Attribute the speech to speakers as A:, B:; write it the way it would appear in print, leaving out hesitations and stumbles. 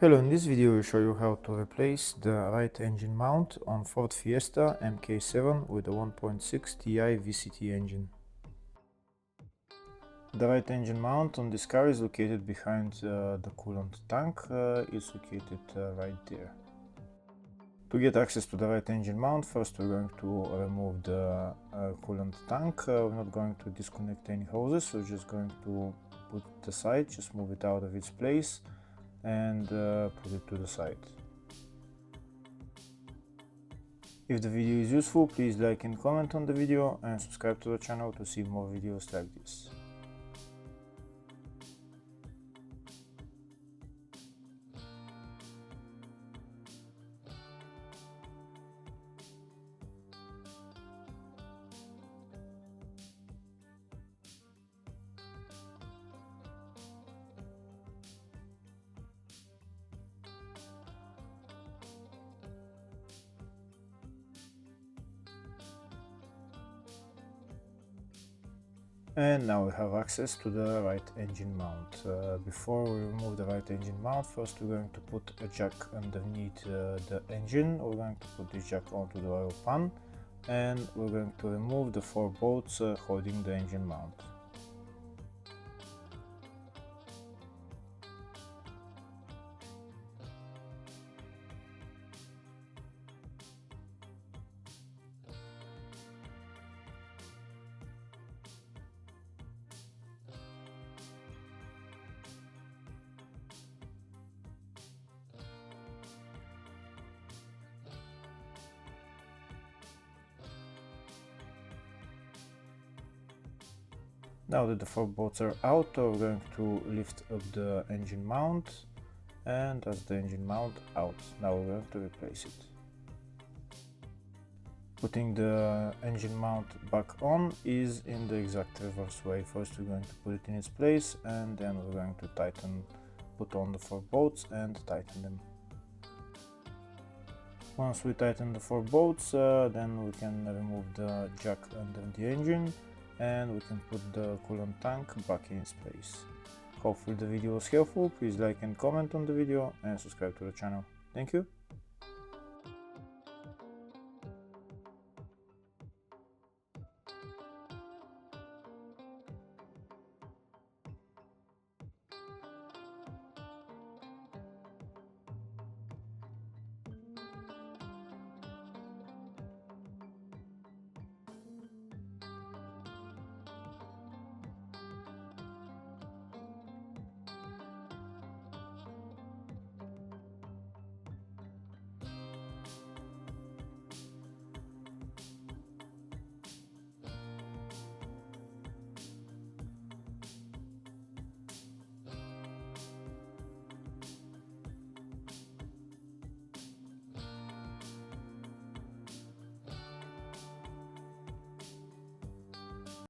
A: Hello, in this video we'll show you how to replace the right engine mount on Ford Fiesta Mk7 with a 1.6 Ti-VCT engine. The right engine mount on this car is located behind the coolant tank, it's located right there. To get access to the right engine mount, first we're going to remove the coolant tank. We're not going to disconnect any hoses, we're just going to put it aside, just move it out of its place and put it to the side. If the video is useful, please like and comment on the video and subscribe to the channel to see more videos like this. And now we have access to the right engine mount. Before we remove the right engine mount, first we're going to put a jack underneath the engine. We're going to put this jack onto the oil pan and we're going to remove the 4 bolts holding the engine mount. Now that the 4 bolts are out, we're going to lift up the engine mount, and that's the engine mount out. Now we're going to replace it. Putting the engine mount back on is in the exact reverse way. First we're going to put it in its place and then we're going to put on the 4 bolts and tighten them. Once we tighten the 4 bolts, then we can remove the jack under the engine and we can put the coolant tank back in its place. Hopefully the video was helpful. Please like and comment on the video and subscribe to the channel. Thank you.